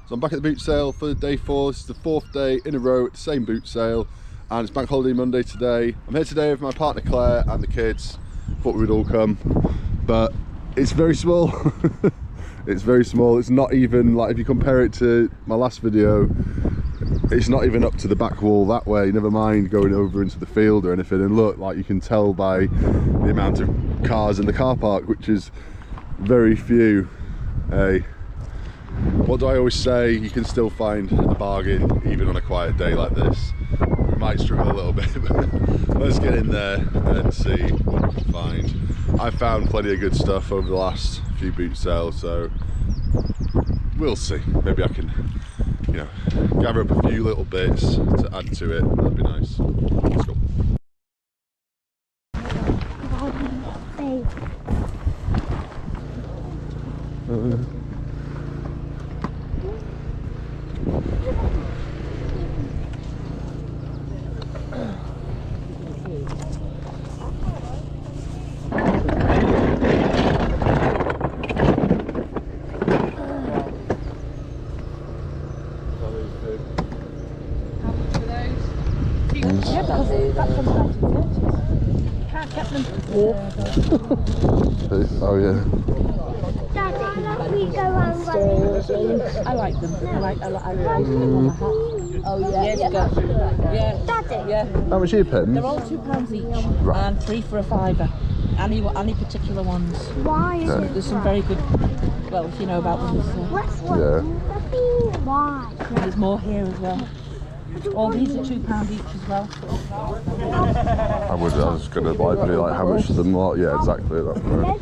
So I'm back at the boot sale for day 4. This is the 4th day in a row at the same boot sale, and it's Bank Holiday Monday today. I'm here today with my partner Claire and the kids. Thought we'd all come, but it's very small. It's very small. It's not even, like, if you compare it to my last video, it's not even up to the back wall that way, never mind going over into the field or anything. And look, like, you can tell by the amount of cars in the car park, which is very few. Hey, what do I always say? You can still find a bargain even on a quiet day like this. We might struggle a little bit, but let's get in there and see what we can find. I've found plenty of good stuff over the last few boot sales, so we'll see. Maybe I can, you know, gather up a few little bits to add to it. That'd be nice. Let's go. Can't get them. Oh yeah. Daddy, let me go and run. I like them. I like them on the hat. Oh yeah, yeah. Daddy. Yeah. How much are you paying? They're all £2 each, right. And 3 for a fiver. Any particular ones? Why is it? There's some very good. Well, if you know about them. Yeah. Why? There's more here as well. All these are £2 each as well. I was gonna like be like, how much is the more? Yeah, exactly. That's right.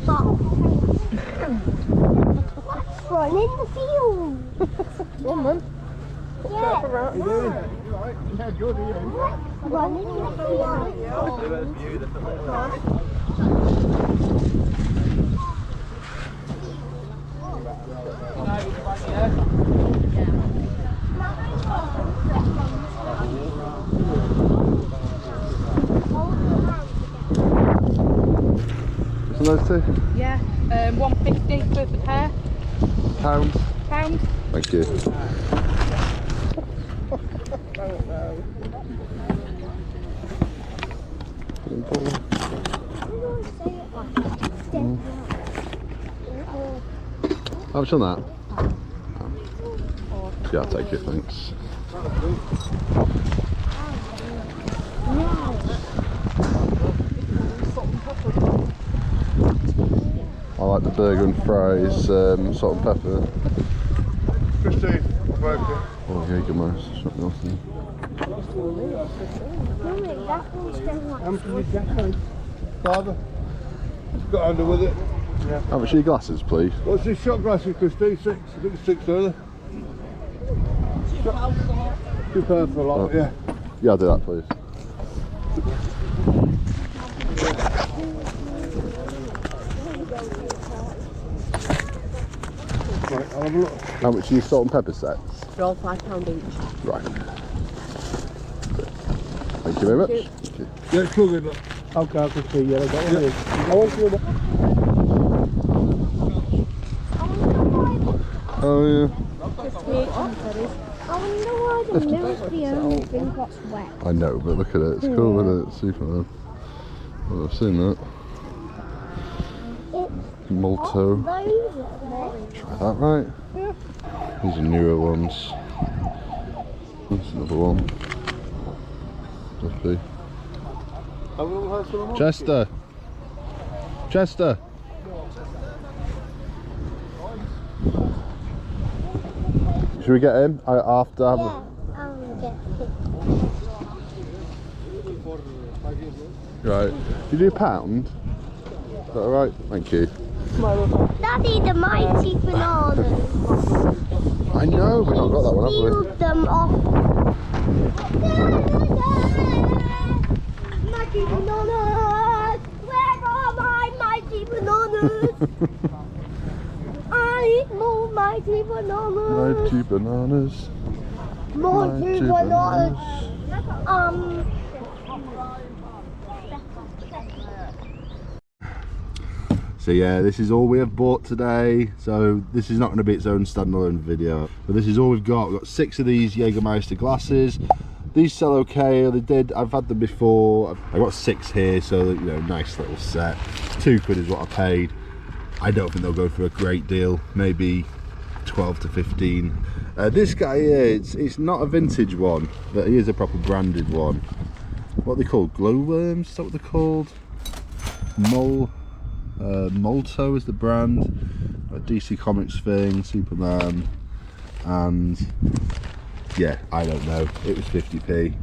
Run in the field. Come on. Yeah. What are you doing? Yeah, good, Run in the Isn't those two? Yeah, 150 for the pair. Pounds? Pound. Thank you. How much on that? Yeah, I'll take it, thanks. I like the burger and fries, salt and pepper. Christine, Oh, yeah, good man. Nothing. Mummy, that one's still like Anthony Jackson. Father. Got under with it. Yeah. How much are your glasses, please? What's this shot glasses, Christine? 6. I think it's 6 earlier. £2 for a lot, yeah. Yeah, I'll do that, please. Right, I'll have a look. How much are your salt and pepper sets? They're all £5 each. Right. Thank you very much. Thank you. Yeah, it's cool, look. Okay, I can see, yeah, I got one here. I want to Oh, yeah. I wonder why the milk's the only thing that's wet. I know, but look at it. It's cool, isn't it? Super. Well, I've seen that. Malto. Try that, right? Yeah. These are newer ones. That's another one. Flippy. Chester! Chester! Should we get him? I have to have Yeah, I'll get it. Right. You do £1? Is that alright? Thank you. Daddy, the mighty bananas. I know, we've not got that one, have we? Peeled them off. Mighty bananas! Where are my mighty bananas? I need more mighty bananas. Mighty bananas. Mighty bananas. So yeah, this is all we have bought today. So this is not going to be its own standalone video, but this is all we've got. We've got 6 of these Jägermeister glasses. These sell okay. I've had them before. I've got 6 here, so you know, nice little set. £2 is what I paid. I don't think they'll go for a great deal. Maybe 12 to 15. This guy here, it's not a vintage one, but he is a proper branded one. What are they called? Glowworms? Is that what they're called? Molto is the brand. A DC Comics thing, Superman, and yeah, I don't know. It was 50p.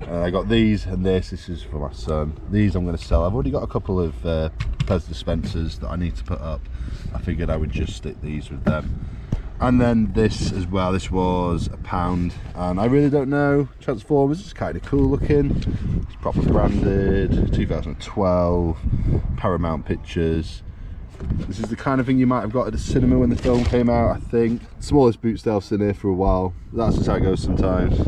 I got these and this. This is for my son. These I'm going to sell. I've already got a couple of Pez dispensers that I need to put up. I figured I would just stick these with them. And then this as well. This was £1, and I really don't know. Transformers. It's kind of cool looking. It's proper branded. 2012. Paramount Pictures. This is the kind of thing you might have got at the cinema when the film came out, I think. Smallest boot sale in here for a while. That's just how it goes sometimes.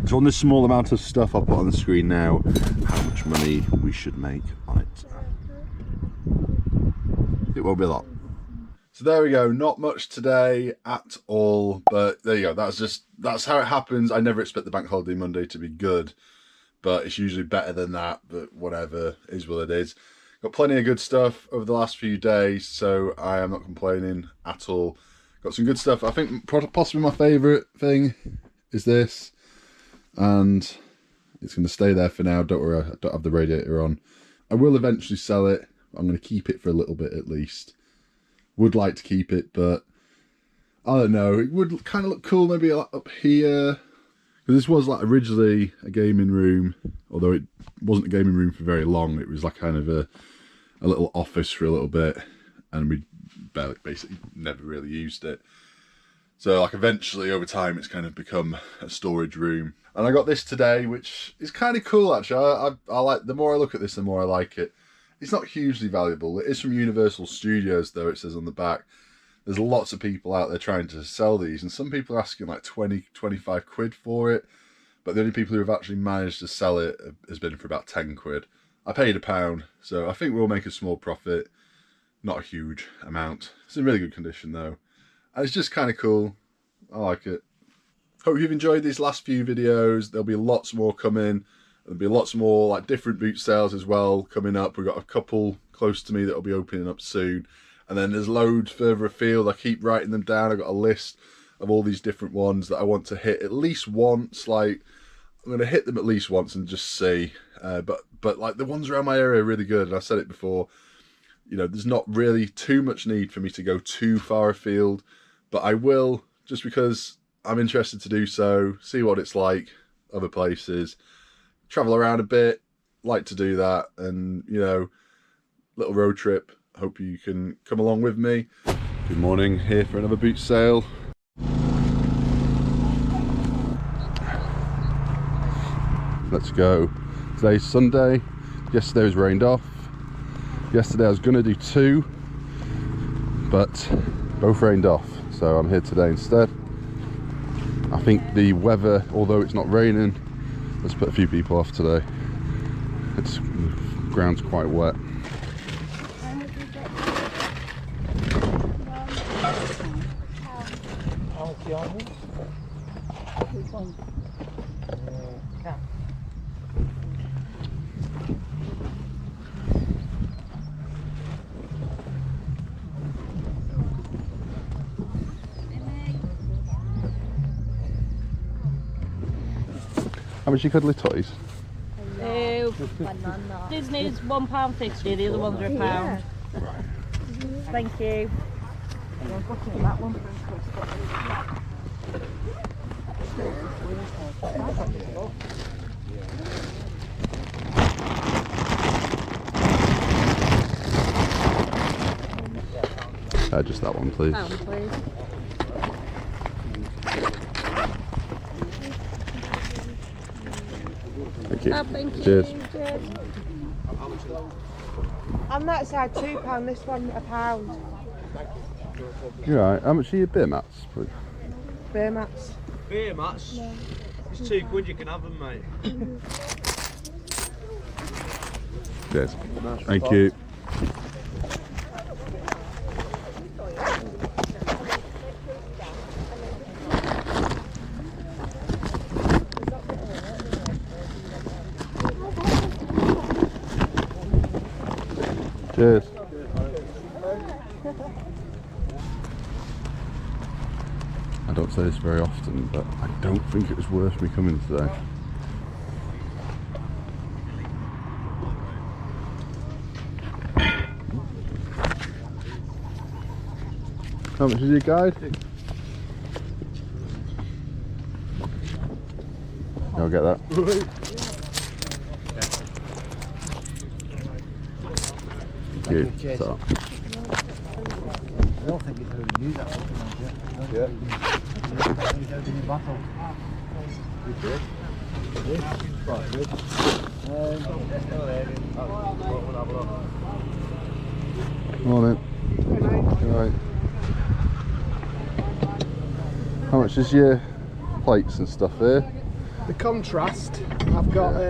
So on this small amount of stuff, I'll put on the screen now how much money we should make on it. It won't be a lot. So there we go, not much today at all, but there you go, that's how it happens. I never expect the Bank Holiday Monday to be good, but it's usually better than that, but whatever, is what it is. Got plenty of good stuff over the last few days, so I am not complaining at all. Got some good stuff. I think possibly my favourite thing is this, and it's going to stay there for now. Don't worry, I don't have the radiator on. I will eventually sell it. I'm going to keep it for a little bit at least. Would like to keep it, but I don't know. It would kind of look cool maybe up here. Because this was like originally a gaming room, although it wasn't a gaming room for very long. It was like kind of a little office for a little bit, and we basically never really used it. So like eventually over time it's kind of become a storage room. And I got this today, which is kind of cool actually. I like, the more I look at this, the more I like it. It's not hugely valuable. It is from Universal Studios though, it says on the back. There's lots of people out there trying to sell these, and some people are asking like 20, 25 quid for it. But the only people who have actually managed to sell it has been for about 10 quid. I paid £1, so I think we'll make a small profit. Not a huge amount. It's in really good condition though. And it's just kind of cool. I like it. Hope you've enjoyed these last few videos. There'll be lots more coming. There'll be lots more like different boot sales as well coming up. We've got a couple close to me that will be opening up soon. And then there's loads further afield. I keep writing them down. I've got a list of all these different ones that I want to hit at least once. Like, I'm going to hit them at least once and just see. But like the ones around my area are really good. And I said it before, you know, there's not really too much need for me to go too far afield. But I will, just because I'm interested to do so, see what it's like other places, travel around a bit, like to do that, and you know, little road trip. Hope you can come along with me. Good morning, here for another boot sale. Let's go. Today's Sunday. Yesterday was rained off. Yesterday I was going to do 2, but both rained off. So I'm here today instead. I think the weather, although it's not raining, has put a few people off today. The ground's quite wet. How much are your cuddly toys? Disney's £1.50, the other ones are £1. Yeah. Thank you. That one. Just that one, please. That one, please. Thank you. Oh, thank you. Cheers. On that side, £2. This one, £1. You're right. How much are your beer mats, please? Beer mats. Beer mats? No. It's £2, you can have them, mate. Cheers. Thank you. Cheers. I don't say this very often, but I don't think it was worth me coming today. How much is your guide? I'll get that. Thank you. So. I don't think you'd really use that one. Yeah. Morning. Alright. How much is your plates and stuff here? The contrast, I've got, what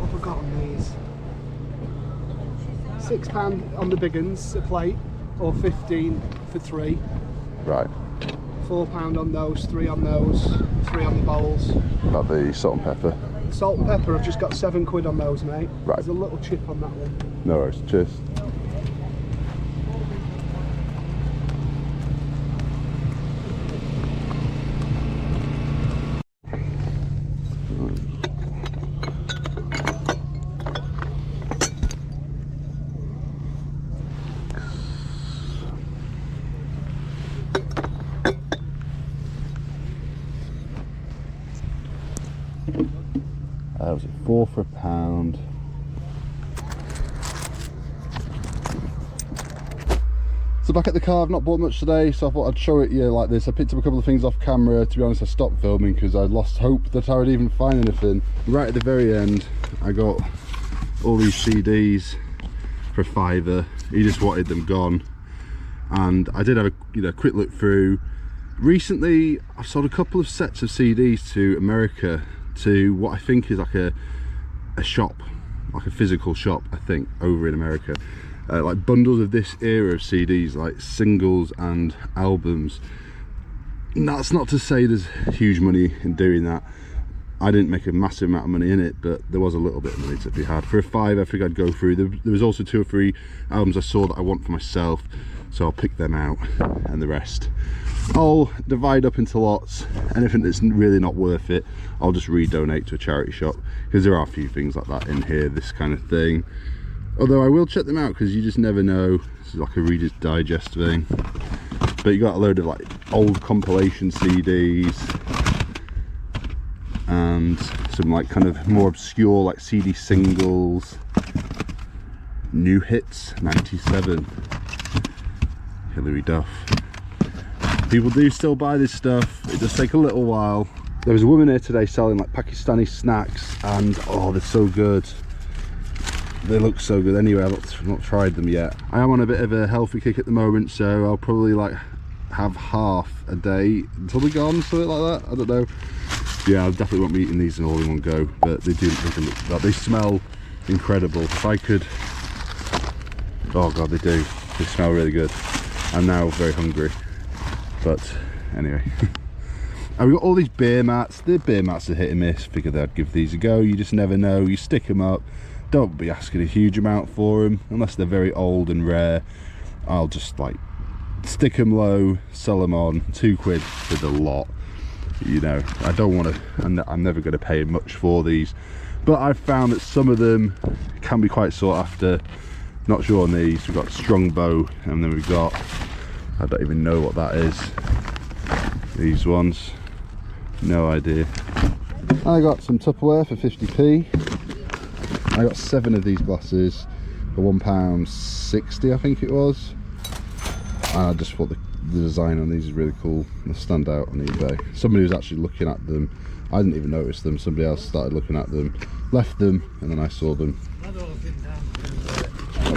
have I got on these? £6 on the big uns, a plate, or 15 for 3. Right. £4 on those, 3 on those, 3 on the bowls. About the salt and pepper. Salt and pepper, I've just got £7 on those, mate. Right. There's a little chip on that one. No worries. Cheers. Was it 4 for £1? So back at the car, I've not bought much today, so I thought I'd show it you like this. I picked up a couple of things off camera. To be honest, I stopped filming because I lost hope that I would even find anything. Right at the very end, I got all these CDs for £5. He just wanted them gone, and I did have a quick look through. Recently, I've sold a couple of sets of CDs to America, to what I think is like a shop, like a physical shop, I think, over in America. Like bundles of this era of CDs, like singles and albums. And that's not to say there's huge money in doing that. I didn't make a massive amount of money in it, but there was a little bit of money to be had. For a £5, I think I'd go through. There was also 2 or 3 albums I saw that I want for myself, so I'll pick them out, and the rest I'll divide up into lots. Anything that's really not worth it, I'll just redonate to a charity shop, because there are a few things like that in here, this kind of thing. Although I will check them out, because you just never know. This is like a Reader's Digest thing. But you got a load of like old compilation CDs, and some like kind of more obscure like CD singles. New Hits 97, Hilary Duff. People do still buy this stuff. It does take a little while. There was a woman here today selling like Pakistani snacks, and oh, they're so good. They look so good. Anyway, I've not tried them yet. I am on a bit of a healthy kick at the moment, so I'll probably like have half a day until they're gone, something like that. I don't know. Yeah, I definitely won't be eating these all in one go, but they do look, they smell incredible. If I could, oh god, they do. They smell really good. I'm now very hungry. But anyway, and we've got all these beer mats. The beer mats are hit and miss. Figured I'd give these a go. You just never know. You stick them up. Don't be asking a huge amount for them unless they're very old and rare. I'll just like stick them low, sell them on. £2 for the lot. You know, I don't want to. I'm never going to pay much for these, but I've found that some of them can be quite sought after. Not sure on these. We've got Strongbow, and then we've got, I don't even know what that is. These ones, no idea. I got some Tupperware for 50p. I got 7 of these glasses for £1.60, I think it was. And I just thought the design on these is really cool. They stand out on eBay. Somebody was actually looking at them. I didn't even notice them. Somebody else started looking at them, left them, and then I saw them.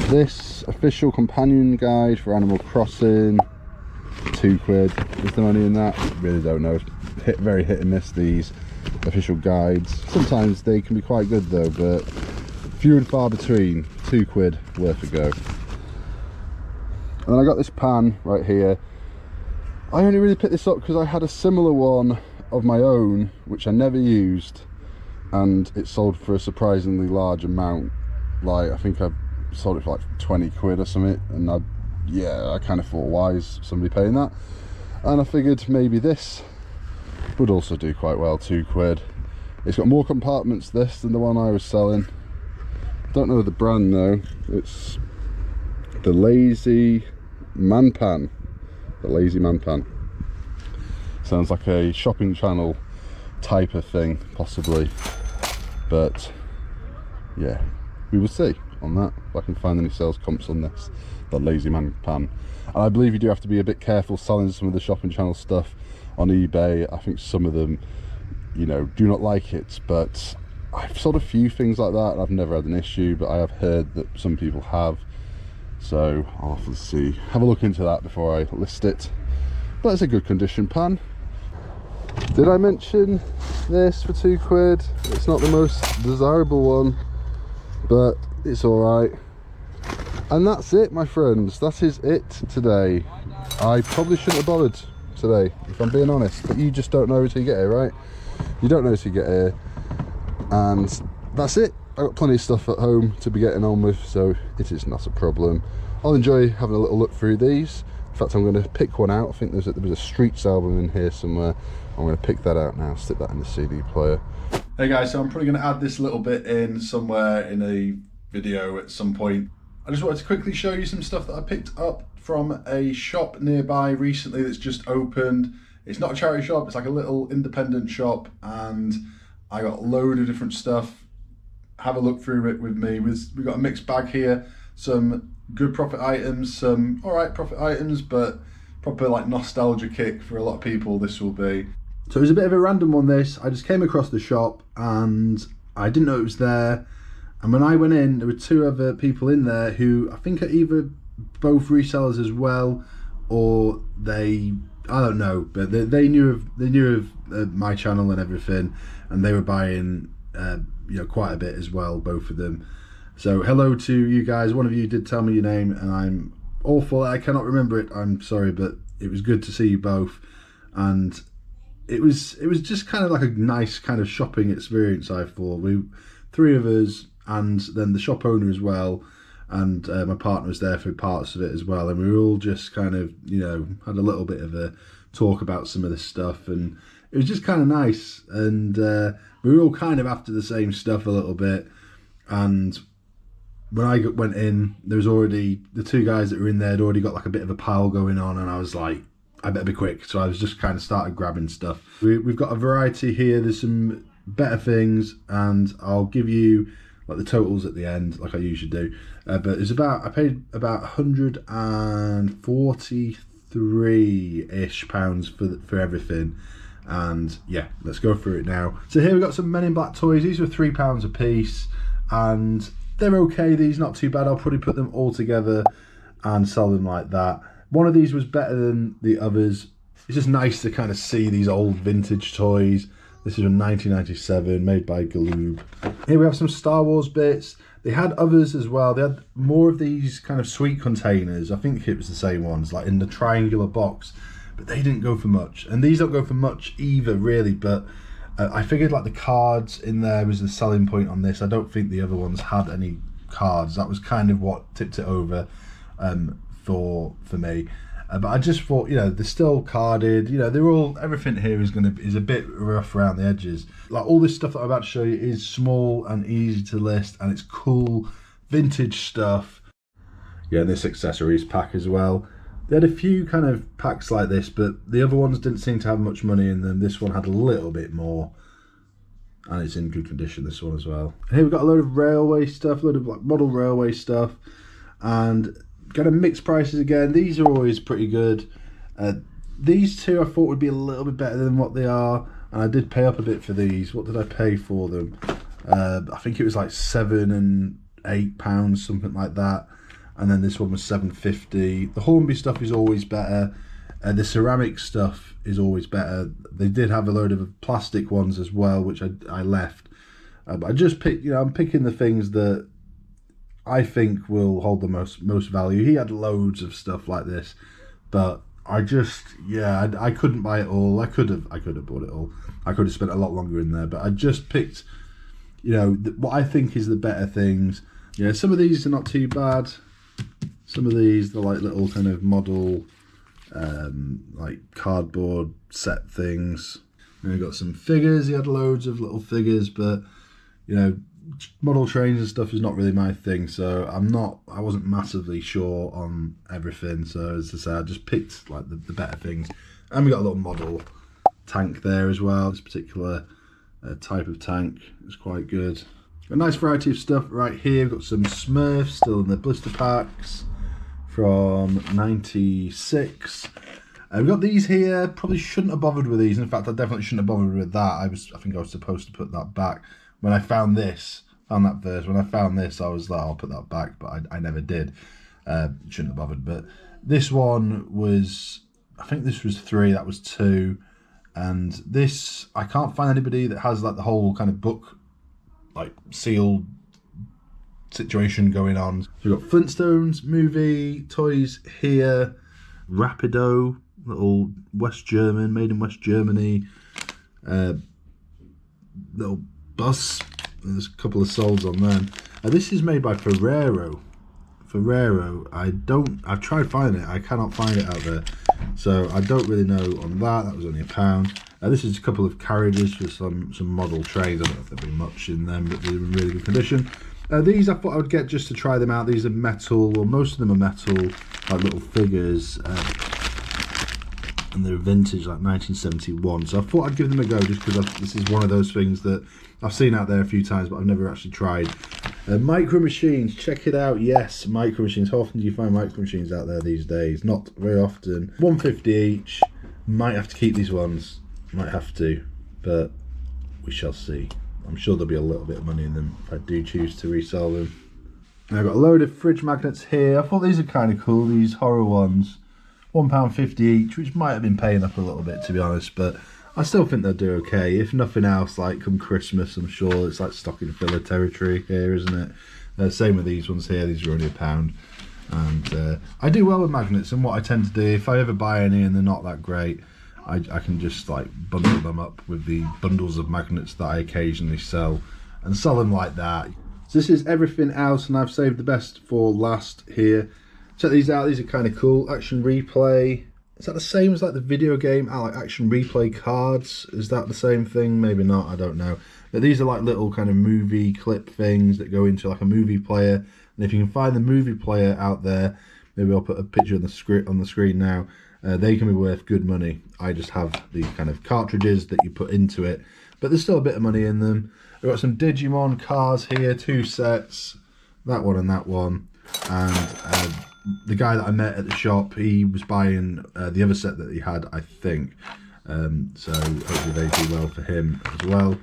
This official companion guide for Animal Crossing, £2. Is there money in that? Really don't know. Very hit and miss, these official guides. Sometimes they can be quite good though, but few and far between. £2 worth a go. And then I got this pan right here. I only really picked this up because I had a similar one of my own which I never used, and it sold for a surprisingly large amount. Like, I think I sold it for like 20 quid or something, and I kind of thought, why is somebody paying that? And I figured maybe this would also do quite well, 2 quid. It's got more compartments, this, than the one I was selling. Don't know the brand though. It's the Lazy Man Pan. The Lazy Man Pan. Sounds like a shopping channel type of thing, possibly. But yeah, we will see on that, if I can find any sales comps on this, the Lazy Man Pan. And I believe you do have to be a bit careful selling some of the shopping channel stuff on eBay. I think some of them, you know, do not like it, but I've sold a few things like that and I've never had an issue, but I have heard that some people have. So I'll have to see, have a look into that before I list it. But it's a good condition pan. Did I mention this for 2 quid? It's not the most desirable one, but it's alright. And that's it, my friends. That is it today. I probably shouldn't have bothered today, if I'm being honest, but you just don't know until you get here, right? You don't know until you get here. And that's it. I've got plenty of stuff at home to be getting on with, so it is not a problem. I'll enjoy having a little look through these. In fact, I'm going to pick one out. I think there was a Streets album in here somewhere. I'm going to pick that out now, stick that in the CD player. Hey guys, so I'm probably going to add this little bit in somewhere in a video at some point. I just wanted to quickly show you some stuff that I picked up from a shop nearby recently that's just opened. It's not a charity shop, it's like a little independent shop, and I got a load of different stuff. Have a look through it with me. We've got a mixed bag here, some good profit items, some alright profit items, but proper like nostalgia kick for a lot of people this will be. So it was a bit of a random one this. I just came across the shop and I didn't know it was there. And when I went in, there were 2 other people in there who I think are either both resellers as well, or I don't know, but they knew of my channel and everything, and they were buying you know, quite a bit as well, both of them. So hello to you guys. One of you did tell me your name, and I'm awful. I cannot remember it. I'm sorry, but it was good to see you both, and it was just kind of like a nice kind of shopping experience. I thought 3 of us, and then the shop owner as well, and my partner was there for parts of it as well, and we were all just kind of, you know, had a little bit of a talk about some of this stuff, and it was just kind of nice, and we were all kind of after the same stuff a little bit. And when I went in, there was already, the 2 guys that were in there had already got like a bit of a pile going on, and I was like, I better be quick. So I was just kind of started grabbing stuff. We've got a variety here. There's some better things, and I'll give you like the totals at the end, like I usually do. But it's I paid about 143-ish pounds for everything. And yeah, let's go through it now. So here we've got some Men in Black toys. These were £3 a piece, and they're okay. These not too bad. I'll probably put them all together and sell them like that. One of these was better than the others. It's just nice to kind of see these old vintage toys. This is from 1997, made by Galoob. Here we have some Star Wars bits. They had others as well. They had more of these kind of sweet containers. I think it was the same ones, like in the triangular box, but they didn't go for much. And these don't go for much either, really, but I figured like the cards in there was the selling point on this. I don't think the other ones had any cards. That was kind of what tipped it over for me. But I just thought, you know, they're still carded, you know, they're all, everything here is a bit rough around the edges. Like all this stuff that I'm about to show you is small and easy to list, and it's cool vintage stuff. Yeah, this accessories pack as well. They had a few kind of packs like this, but the other ones didn't seem to have much money in them. This one had a little bit more, and it's in good condition, this one as well. And here we've got a load of railway stuff, a load of like model railway stuff, and kind of mixed prices again. These are always pretty good. These 2 I thought would be a little bit better than what they are, and I did pay up a bit for these. What did I pay for them? I think it was like £7 and £8, something like that. And then this one was £7.50. The Hornby stuff is always better. The ceramic stuff is always better. They did have a load of plastic ones as well, which I left. But I just picked, you know, I'm picking the things that I think will hold the most value. He had loads of stuff like this, but I just, yeah, I couldn't buy it all. I could have bought it all. I could have spent a lot longer in there, but I just picked, you know, what I think is the better things. Yeah, some of these are not too bad. Some of these, they're like little kind of model, like cardboard set things. And we've got some figures. He had loads of little figures, but you know, model trains and stuff is not really my thing. So I wasn't massively sure on everything. So as I say, I just picked like the better things. And we got a little model tank there as well. This particular type of tank is quite good. A nice variety of stuff right here. We've got some Smurfs still in the blister packs from '96. We've got these here. Probably shouldn't have bothered with these. In fact, I definitely shouldn't have bothered with that. I think I was supposed to put that back. When I found this, that verse, when I found this, I was like, I'll put that back, but I never did. Shouldn't have bothered. But this one was, I think this was 3, that was 2. And this, I can't find anybody that has like the whole kind of book, like sealed situation going on. So we've got Flintstones movie, toys here, Rapido, little West German, made in West Germany, little bus. There's a couple of soles on them. This is made by Ferrero. I've tried finding it, I cannot find it out there. So I don't really know on that. That was only £1. This is a couple of carriages for some model trains. I don't know if there'll be much in them, but they're in really good condition. These I thought I would get just to try them out. These are metal, well most of them are metal, like little figures. And they're vintage, like 1971. So I thought I'd give them a go just because this is one of those things that I've seen out there a few times, but I've never actually tried. Micro machines, check it out. Yes, micro machines. How often do you find micro machines out there these days? Not very often. £1.50 each. Might have to keep these ones. Might have to, but we shall see. I'm sure there'll be a little bit of money in them if I do choose to resell them. And I've got a load of fridge magnets here. I thought these are kind of cool, these horror ones. £1.50 each, which might have been paying up a little bit to be honest, but I still think they'll do okay. If nothing else, like come Christmas, I'm sure it's like stocking filler territory here, isn't it? Same with these ones here, these are only £1. And I do well with magnets, and what I tend to do, if I ever buy any and they're not that great, I can just like bundle them up with the bundles of magnets that I occasionally sell and sell them like that. So this is everything else, and I've saved the best for last here. Check these out, these are kind of cool. Action Replay. Is that the same as like the video game? Like Action Replay cards? Is that the same thing? Maybe not, I don't know. But these are like little kind of movie clip things that go into like a movie player. And if you can find the movie player out there, maybe I'll put a picture on the screen now. They can be worth good money. I just have these kind of cartridges that you put into it, but there's still a bit of money in them. We've got some Digimon cars here, 2 sets, that one and that one. And the guy that I met at the shop, he was buying the other set that he had, I think. So hopefully they do well for him as well.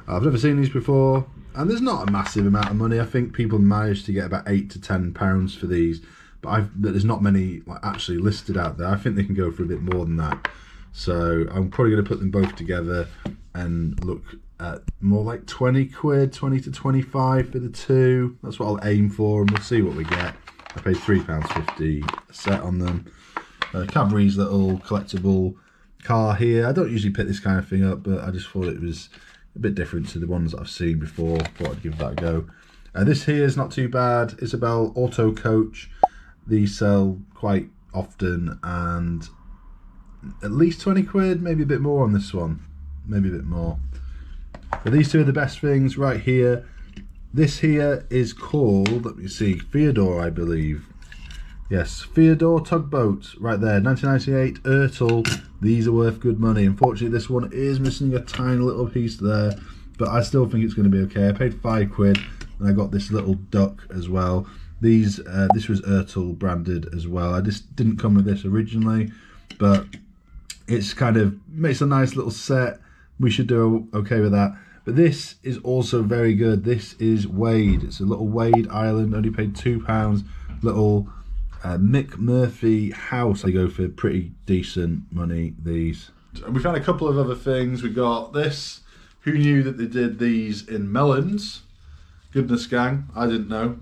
I've never seen these before, and there's not a massive amount of money. I think people manage to get about £8 to £10 for these, but there's not many like actually listed out there. I think they can go for a bit more than that. So I'm probably going to put them both together and look at more like 20 quid, 20 to 25 for the 2. That's what I'll aim for, and we'll see what we get. I paid £3.50 a set on them. Cadbury's little collectible car here. I don't usually pick this kind of thing up, but I just thought it was a bit different to the ones that I've seen before. Thought I'd give that a go. This here is not too bad. Isabel Auto Coach. These sell quite often, and at least 20 quid, maybe a bit more on this one. Maybe a bit more. But these two are the best things right here. This here is called, let me see, Fyodor, I believe. Yes, Fyodor Tugboat, right there, 1998, Ertl. These are worth good money. Unfortunately, this one is missing a tiny little piece there, but I still think it's going to be okay. I paid 5 quid, and I got this little duck as well. These, this was Ertl branded as well. I just didn't come with this originally, but it's kind of makes a nice little set. We should do okay with that. But this is also very good. This is Wade. It's a little Wade Island. Only paid £2. Little Mick Murphy house. They go for pretty decent money, these. And we found a couple of other things. We got this. Who knew that they did these in melons? Goodness gang, I didn't know.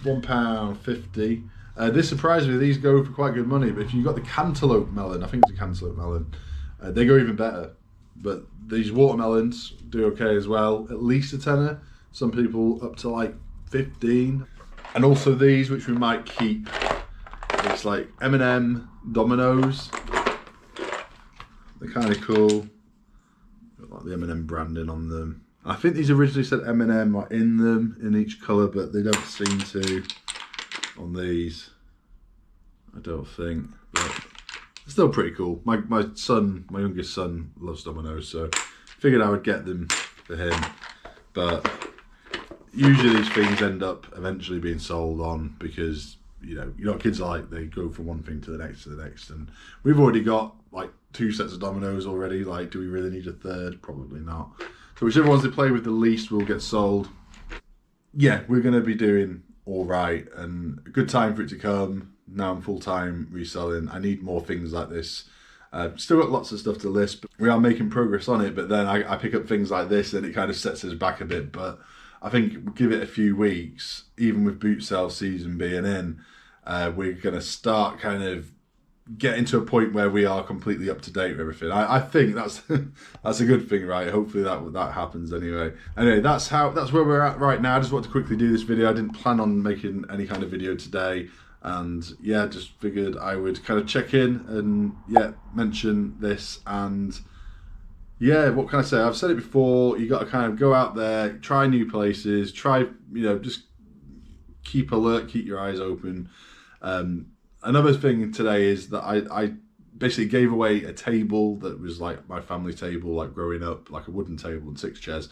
£1.50. This surprised me. These go for quite good money, but if you got the cantaloupe melon, I think it's a cantaloupe melon, they go even better. But these watermelons do okay as well. At least a tenner. Some people up to like 15. And also these, which we might keep. It's like M&M dominoes. They're kind of cool. Got like the M&M branding on them. I think these originally said M&M like in them, in each colour, but they don't seem to on these. I don't think, but it's still pretty cool. My youngest son loves dominoes, so figured I would get them for him. But usually these things end up eventually being sold on because you know what kids are like. They go from one thing to the next, and we've already got like 2 sets of dominoes already. Like, do we really need a third? Probably not. So whichever ones they play with the least will get sold. Yeah, we're going to be doing all right, and a good time for it to come. Now I'm full-time reselling. I need more things like this. Still got lots of stuff to list, but we are making progress on it. But then I pick up things like this and it kind of sets us back a bit. But I think give it a few weeks, even with boot sale season being in, we're going to start kind of getting to a point where we are completely up to date with everything. I think that's that's a good thing, right? Hopefully that happens anyway. Anyway, that's where we're at right now. I just want to quickly do this video. I didn't plan on making any kind of video today, and yeah, just figured I would kind of check in and yeah, mention this. And yeah, what can I say? I've said it before. You got to kind of go out there, try new places, try, you know, just keep alert, keep your eyes open. Another thing today is that I basically gave away a table that was like my family table, like growing up, like a wooden table and 6 chairs.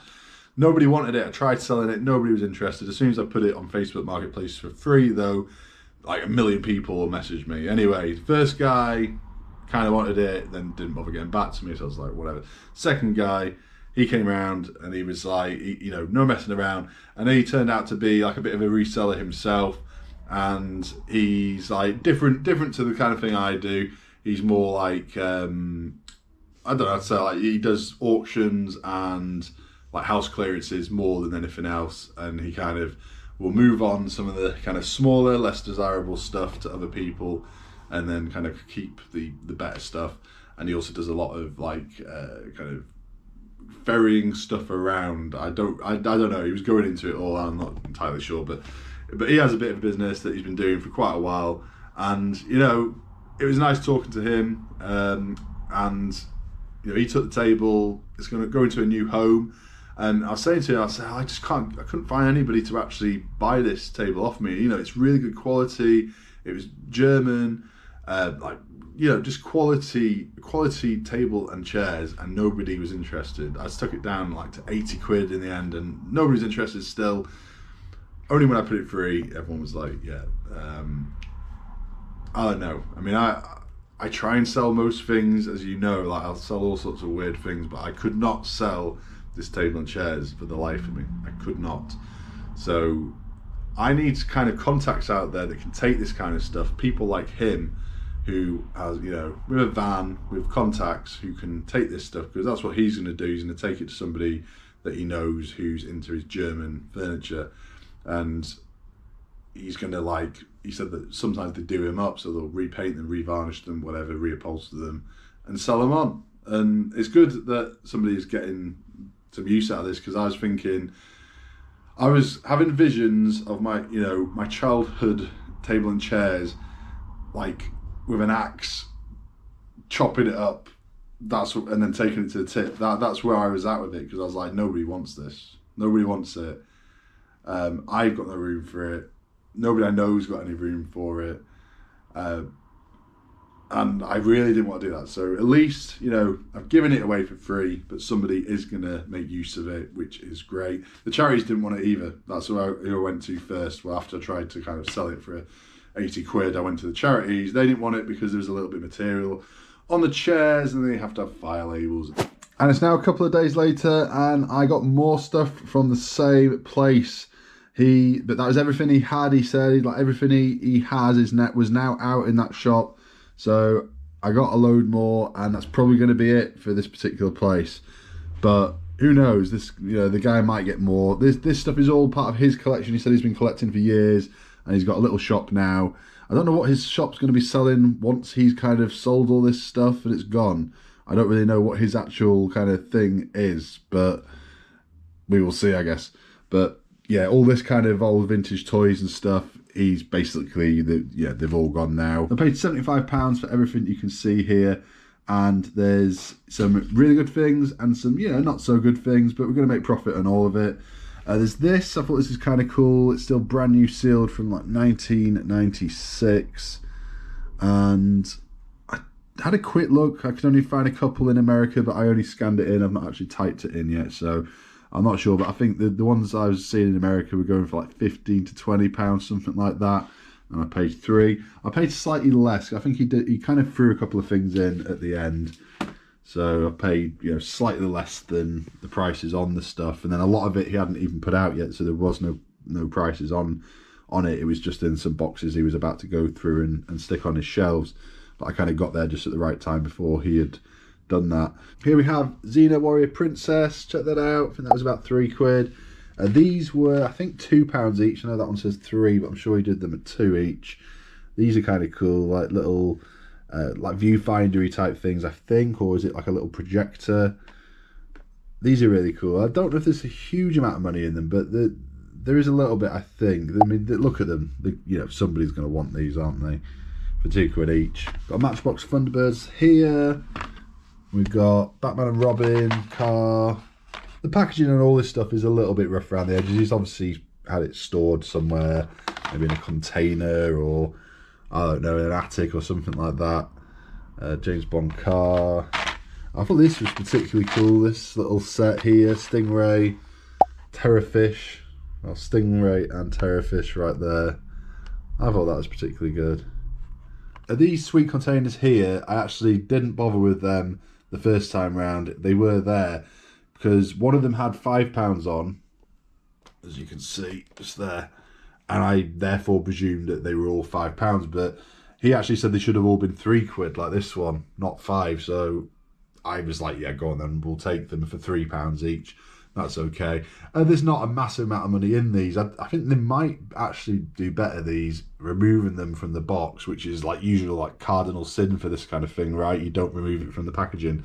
Nobody wanted it. I tried selling it. Nobody was interested. As soon as I put it on Facebook Marketplace for free, though, like 1 million people messaged me. Anyway, first guy kind of wanted it, then didn't bother getting back to me, so I was like, whatever. Second guy, he came around and he was like, you know, no messing around. And then he turned out to be like a bit of a reseller himself. And he's like different to the kind of thing I do. He's more like I don't know, I'd say like he does auctions and like house clearances more than anything else, and he kind of will move on some of the kind of smaller, less desirable stuff to other people and then kind of keep the better stuff. And he also does a lot of like kind of ferrying stuff around. I don't know, he was going into it all, I'm not entirely sure, but he has a bit of a business that he's been doing for quite a while, and you know, it was nice talking to him. And you know, he took the table. It's going to go into a new home, and I was saying to him, I said, I couldn't find anybody to actually buy this table off me. You know, it's really good quality. It was German, like, you know, just quality table and chairs, and nobody was interested. I stuck it down like to 80 quid in the end, and nobody's interested still. Only when I put it free, everyone was like, yeah. I don't know. I mean, I try and sell most things, as you know, like I'll sell all sorts of weird things, but I could not sell this table and chairs for the life of me. I could not. So I need kind of contacts out there that can take this kind of stuff. People like him who has, you know, with a van, with contacts, who can take this stuff, because that's what he's going to do. He's going to take it to somebody that he knows who's into his German furniture. And he's going to, like, he said that sometimes they do him up, so they'll repaint them, revarnish them, whatever, reupholster them, and sell them on. And it's good that somebody is getting some use out of this, because I was thinking, I was having visions of my, you know, my childhood table and chairs, like with an axe, chopping it up, and then taking it to the tip. That's where I was at with it, because I was like, nobody wants this. Nobody wants it. I've got no room for it. Nobody I know's got any room for it. And I really didn't want to do that. So at least, you know, I've given it away for free, but somebody is going to make use of it, which is great. The charities didn't want it either. That's who I went to first. Well, after I tried to kind of sell it for 80 quid, I went to the charities. They didn't want it because there was a little bit of material on the chairs, and then you have to have fire labels. And it's now a couple of days later, and I got more stuff from the same place. But that was everything he had. He said, like, everything he has was now out in that shop. So I got a load more, and that's probably going to be it for this particular place. But who knows? This, you know, the guy might get more. This stuff is all part of his collection. He said he's been collecting for years, and he's got a little shop now. I don't know what his shop's going to be selling once he's kind of sold all this stuff and it's gone. I don't really know what his actual kind of thing is, but we will see, I guess. But yeah, all this kind of old vintage toys and stuff, he's basically, they've all gone now. I paid £75 for everything you can see here, and there's some really good things and some, not so good things, but we're going to make profit on all of it. There's this, I thought this is kind of cool. It's still brand new sealed from like 1996, and I had a quick look. I could only find a couple in America, but I only scanned it in. I've not actually typed it in yet, so I'm not sure. But I think the ones I was seeing in America were going for like 15 to 20 pounds, something like that. And I paid 3. I paid slightly less. I think he kind of threw a couple of things in at the end. So I paid, slightly less than the prices on the stuff, and then a lot of it he hadn't even put out yet, so there was no prices on it. It was just in some boxes he was about to go through and stick on his shelves. But I kind of got there just at the right time before he had done that. Here we have Xena Warrior Princess. Check that out. I think that was about £3. These were, I think, £2 each. I know that one says 3, but I'm sure he did them at 2 each. These are kind of cool, like little like viewfindery type things, I think, or is it like a little projector? These are really cool. I don't know if there's a huge amount of money in them, but there is a little bit, I think. I mean, look at them. Somebody's going to want these, aren't they? For £2 each. Got Matchbox Thunderbirds here. We've got Batman and Robin car. The packaging and all this stuff is a little bit rough around the edges. He's obviously had it stored somewhere, maybe in a container, or I don't know, in an attic or something like that. James Bond car. I thought this was particularly cool, this little set here. Stingray, Terrorfish. Well, Stingray and Terrorfish right there. I thought that was particularly good. These sweet containers here, I actually didn't bother with them the first time round. They were there because one of them had £5 on, as you can see, just there. And I therefore presumed that they were all £5, but he actually said they should have all been £3 like this one, not 5. So I was like, yeah, go on then, we'll take them for £3 each. That's okay. There's not a massive amount of money in these. I think they might actually do better, these, removing them from the box, which is like usually like cardinal sin for this kind of thing, right? You don't remove it from the packaging.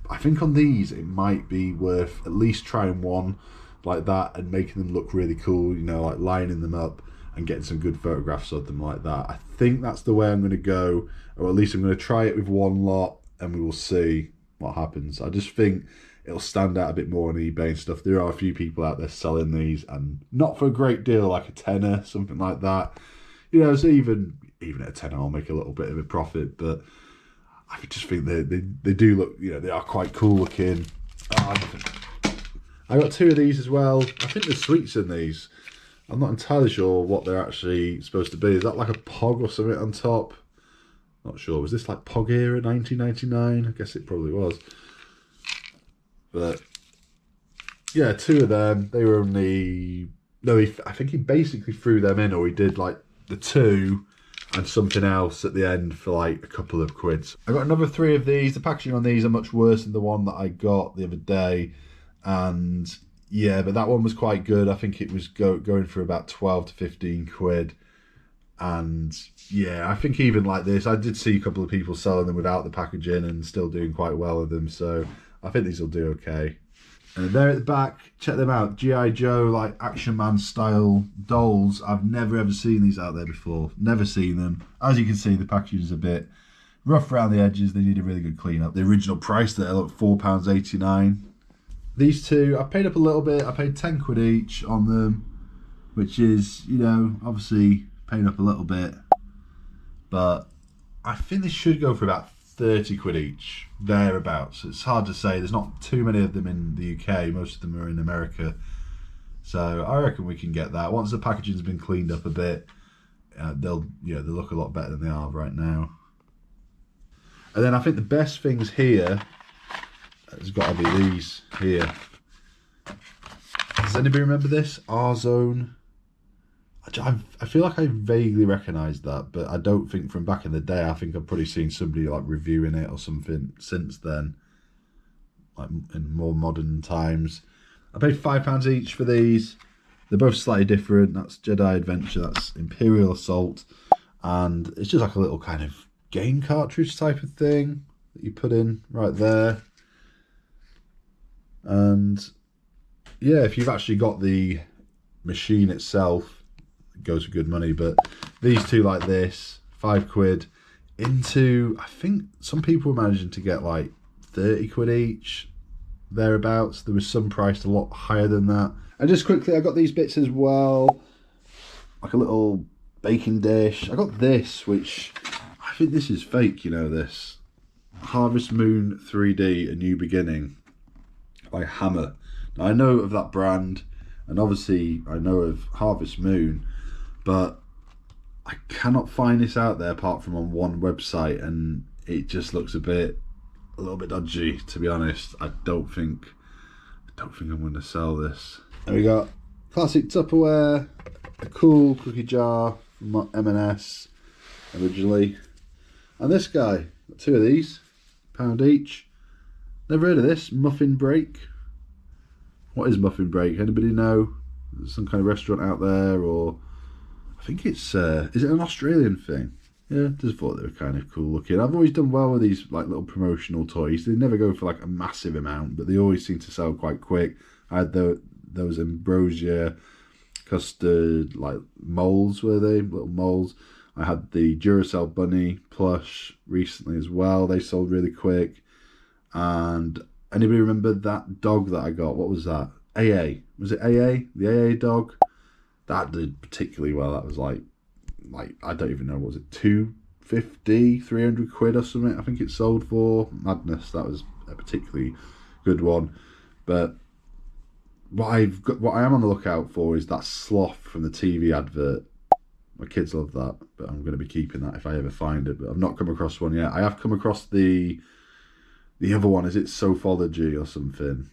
But I think on these, it might be worth at least trying one like that and making them look really cool, like lining them up and getting some good photographs of them like that. I think that's the way I'm going to go, or at least I'm going to try it with one lot and we will see what happens. I just think it'll stand out a bit more on eBay and stuff. There are a few people out there selling these, and not for a great deal, like a tenner, something like that. So even at a tenner, I'll make a little bit of a profit, but I just think they do look, they are quite cool looking. I got 2 of these as well. I think there's sweets in these. I'm not entirely sure what they're actually supposed to be. Is that like a Pog or something on top? Not sure. Was this like Pog era 1999? I guess it probably was. But yeah, 2 of them. They were only... No, I think he basically threw them in, or he did like the 2 and something else at the end for like a couple of quids. I got another 3 of these. The packaging on these are much worse than the one that I got the other day. And yeah, but that one was quite good. I think it was going for about 12 to 15 quid. And yeah, I think even like this, I did see a couple of people selling them without the packaging and still doing quite well with them. So I think these will do okay. And there at the back, check them out. G.I. Joe, like Action Man style dolls. I've never ever seen these out there before. Never seen them. As you can see, the packaging is a bit rough around the edges. They need a really good clean up. The original price there, look, £4.89. These 2, I paid up a little bit. I paid 10 quid each on them, which is, obviously paying up a little bit. But I think they should go for about 30 quid each, thereabouts. It's hard to say. There's not too many of them in the UK. Most of them are in America. So I reckon we can get that. Once the packaging's been cleaned up a bit, they'll look a lot better than they are right now. And then I think the best things here has got to be these here. Does anybody remember this? R-Zone. I feel like I vaguely recognise that, but I don't think from back in the day. I think I've probably seen somebody like reviewing it or something since then, like in more modern times. I paid £5 each for these. They're both slightly different. That's Jedi Adventure, that's Imperial Assault, and it's just like a little kind of game cartridge type of thing that you put in right there. And yeah, if you've actually got the machine itself goes for good money, but these two like this, £5 into, I think some people were managing to get like 30 quid each, thereabouts. There was some priced a lot higher than that. And just quickly, I got these bits as well, like a little baking dish. I got this, which I think this is fake, you know, this Harvest Moon 3D A New Beginning by Hammer. Now, I know of that brand, and obviously I know of Harvest Moon, but I cannot find this out there apart from on one website, and it just looks a little bit dodgy, to be honest. I don't think I'm going to sell this. And we got classic Tupperware, a cool cookie jar from M&S originally, and this guy, got two of these, £1 each. Never heard of this. Muffin Break. What is Muffin Break? Anybody know? There's some kind of restaurant out there, or I think it's is it an Australian thing? Yeah, just thought they were kind of cool looking. I've always done well with these like little promotional toys. They never go for like a massive amount, but they always seem to sell quite quick. I had those ambrosia custard like moles, were they? Little moles. I had the Duracell bunny plush recently as well. They sold really quick. And anybody remember that dog that I got? What was that? AA. Was it AA? The AA dog? That did particularly well. That was like I don't even know, what was it, 250, 300 quid or something? I think it sold for. Madness. That was a particularly good one. But what I am on the lookout for is that sloth from the TV advert. My kids love that, but I'm going to be keeping that if I ever find it. But I've not come across one yet. I have come across the other one. Is it Sophology or something?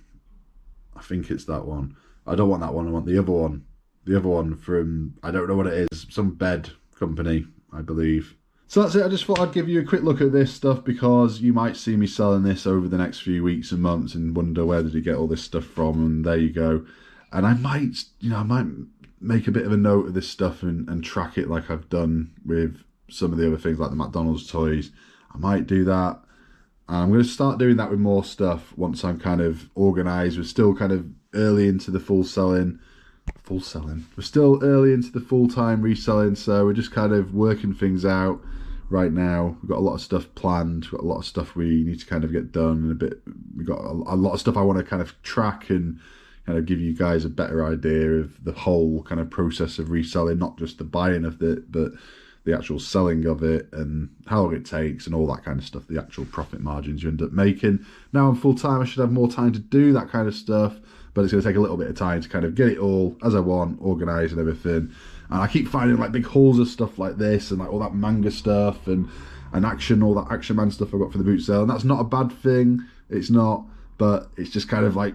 I think it's that one. I don't want that one. I want the other one. The other one from, I don't know what it is, some bed company, I believe. So that's it. I just thought I'd give you a quick look at this stuff, because you might see me selling this over the next few weeks and months and wonder where did you get all this stuff from, and there you go. And I might, I might make a bit of a note of this stuff and track it like I've done with some of the other things like the McDonald's toys. I might do that. And I'm going to start doing that with more stuff once I'm kind of organised. We're still kind of early into the full selling. We're still early into the full-time reselling, so we're just kind of working things out right now. We've got a lot of stuff planned. We've got a lot of stuff we need to kind of get done, and we've got a lot of stuff I want to kind of track and kind of give you guys a better idea of the whole kind of process of reselling, not just the buying of it, but the actual selling of it and how long it takes and all that kind of stuff, the actual profit margins you end up making. Now I'm full-time, I should have more time to do that kind of stuff, but it's going to take a little bit of time to kind of get it all as I want, organised and everything. And I keep finding like big hauls of stuff like this and like all that manga stuff and action, all that Action Man stuff I got for the boot sale. And that's not a bad thing, it's not, but it's just kind of like,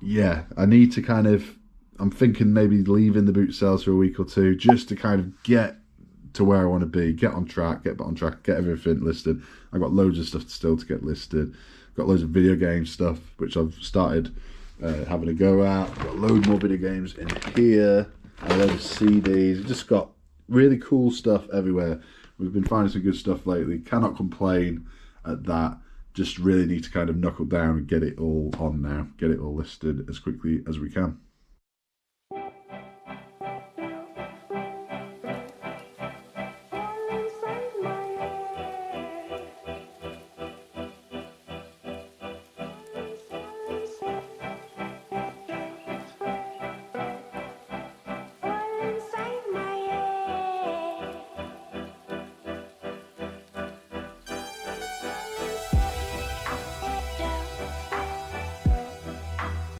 yeah, I need to kind of, I'm thinking maybe leaving the boot sales for a week or two just to kind of get to where I want to be, get on track, get everything listed. I've got loads of stuff still to get listed. Got loads of video game stuff, which I've started having a go at. I've got loads more video games in here, and a load of CDs. We've just got really cool stuff everywhere. We've been finding some good stuff lately. Cannot complain at that. Just really need to kind of knuckle down and get it all on now. Get it all listed as quickly as we can.